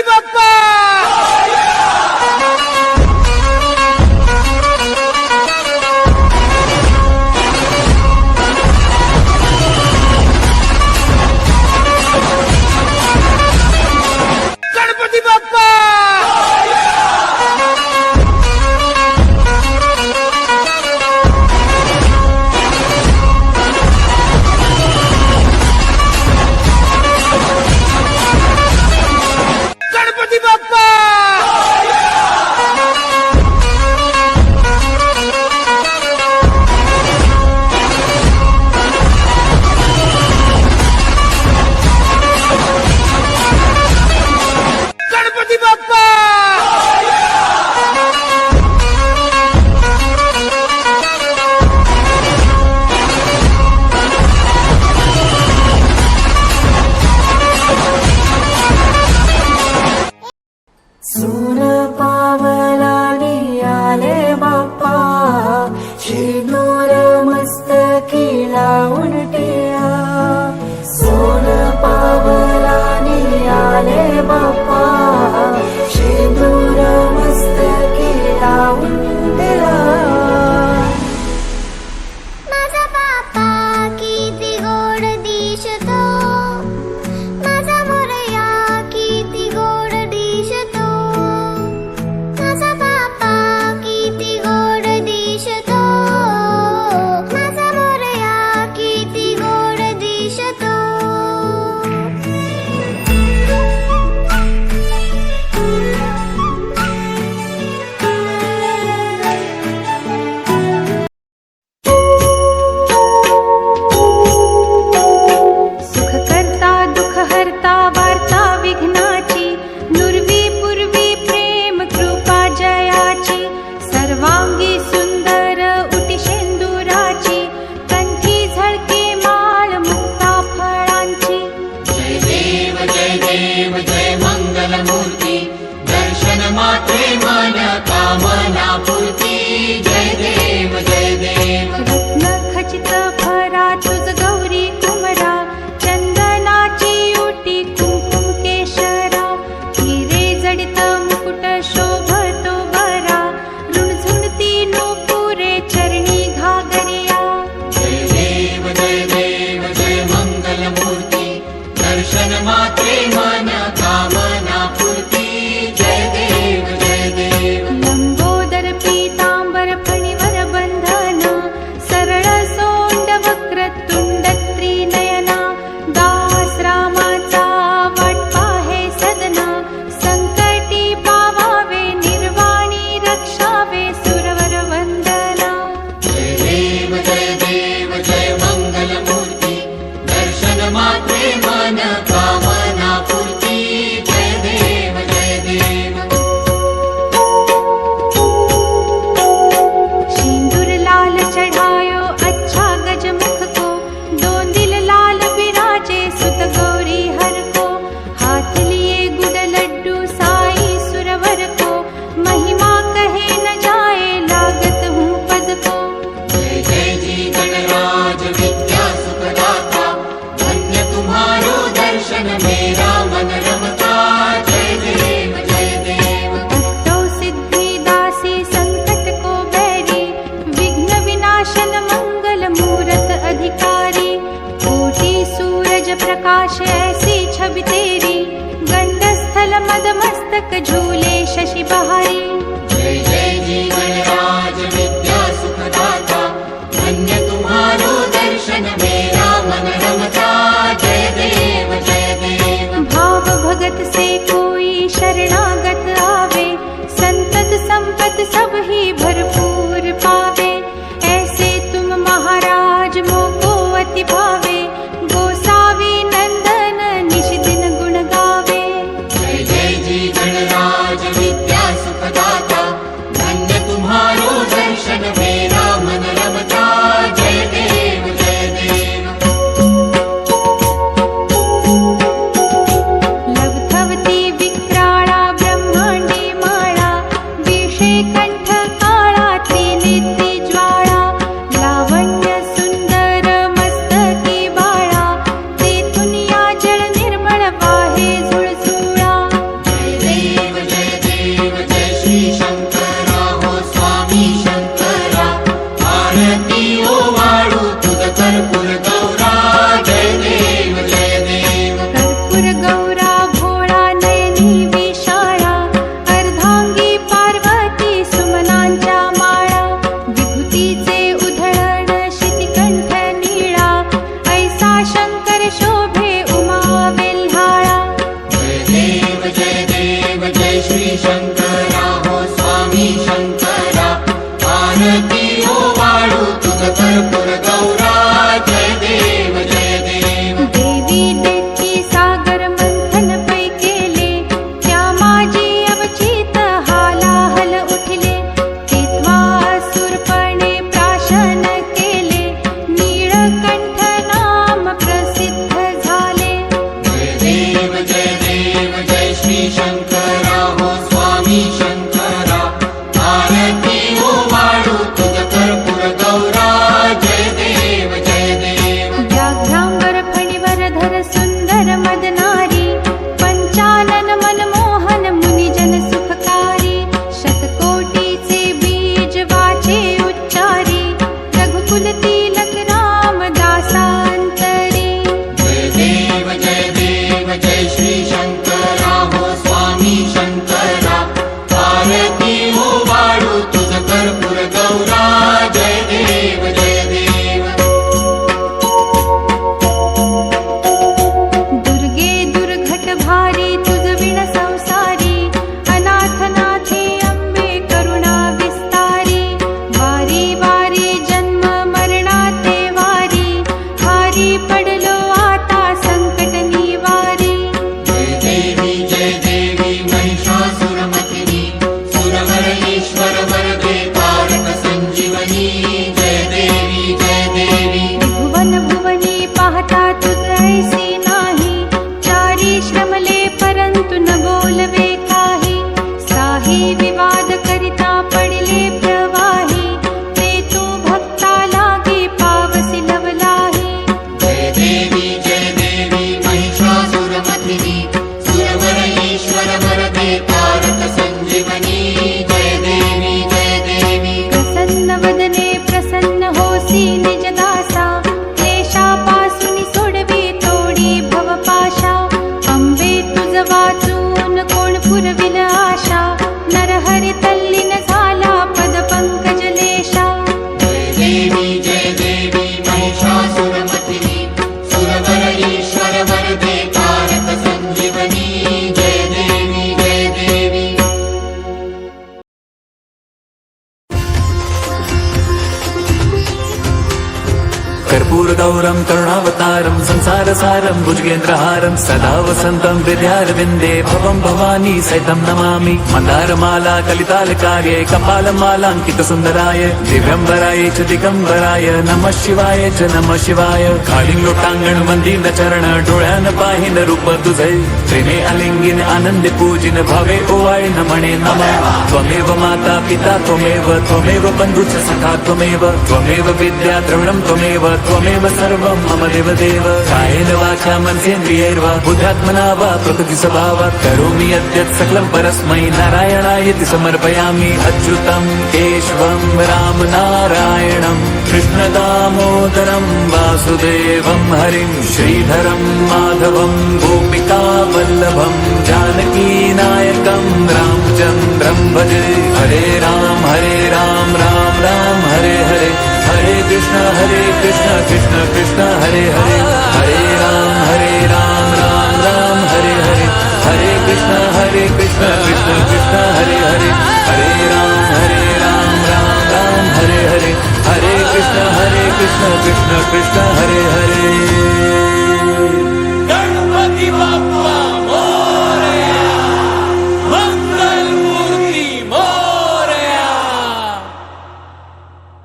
बाप्पा गणपती बाप्पा गणपती बाप्पा गणपती बाप्पा सून पावलानी आले बाप्पा शेंदूर मस्तकी लावून टिया सोन पावलानी आले बाप्पा शेंदूर मस्तकी लावून टिया माझा बाप्पा किती गोड दिसतो माझा मोरया किती गोड दिसतो माझा बाप्पा किती गोड दिसतो माझा मोरया किती गोड दिसतो सुख करता दुःख हरता वार्ता विघ्नाची नुरवी पूर्वी प्रेम कृपा जयाची सर्वांगी सुंदर उटी शेंदुराची कंठी झळके माळ मुक्ता फळांची जय देव जय मंगल मूर्ती दर्शन मात्रे मन कामना पूर्ती जय देव रत्न खचित भरा तुझ गौरी कुमरा चंदनाची उटी कुंकुम केशरा हिरे जडित मुकुट शोभतो बरा रुणझुणती नूपुरे चरणी घागरिया जय देव जय मंगल मूर्ती दर्शन मात्रे मन कामना पूर्ती जय देव लंबोदर पीतांबर फणीवर बंधन सरळ सोंड वक्र तुंड त्रिनयना दास रामाचा वाटपा हे सदना संकटी पावावे निर्वाणी रक्षावे सुरवर वंदना जय देव जय मंगल मूर्ती दर्शन मात्रे मन कामना पूर्ती जय देव सिंदूर लाल चढ़ायो अच्छा गजमुख को दोंदिल लाल विराजे सुत गौरी हर को हाथ लिए गुड़ लड्डू साई सुरवर को महिमा कहे न जाए लागत हूँ पद को जय जी गणराज विद्या सुखदाता धन्य तुम्हारो दर्शन मेरा मन रमता जय देव अष्टौ सिद्धि दासी संकट को बैरी विघ्न विनाशन मंगल मूरत अधिकारी कोटि सूरज प्रकाश ऐसी छवि तेरी गंडस्थल मद मस्तक झूले शशि बहारी जय जी गणराज विद्या सुखदाता धन्य तुम्हारो दर्शन मेरा मन रमता जय देव भाव भगत से कोई शरणागत आवे संतत संपत सब ही भरपूर पावे ऐसे तुम महाराज मोको अति भावे गोसावी नंदन निश दिन गुण गावे जय जी गणराज विद्या सुखदाता धन्य तुम्हारो दर्शन मेरा मन रमता जय देव भुजगेन्द्रहारं सदा वसन्तं हृदयारविन्दे भवं भवानी सहितं नमामि मन्दारमाला कलितालकार्ये कपालमालाङ्कितसुन्दराय दिव्यम्बराय च दिगम्बराय नमः शिवाय च नमः शिवाय काळिंग लोटांगण वंदीन चरण डोळ्यान पाहिन रूप तुझे प्रेमे अलिंगिन आनंदे पूजिन भावे ओवाळिन म्हणे नमः त्वमेव माता पिता त्वमेव बन्धुश्च सखा त्वमेव विद्या द्रविणं त्वमेव सर्वं मम देवदेव कायेन वाचा मनसेन्द्रियैर्वा बुद्ध्यात्मना वा प्रकृति स्वभावात् करोमि यद्यत् सकलं परस्मै नारायणायति समर्पयामि अच्युतं केशवं राम नारायणं कृष्णदामोदरं वासुदेवं हरिं श्रीधरं माधवं गोपिका वल्लभं जानकीनायकं रामचन्द्रं भजे हरे राम राम राम हरे हरे हरे कृष्ण कृष्ण कृष्ण हरे हरे हरे राम राम राम हरे हरे हरे कृष्ण कृष्ण कृष्ण हरे हरे हरे राम राम हरे हरे हरे कृष्ण कृष्ण कृष्ण हरे हरे गणपती बाप्पा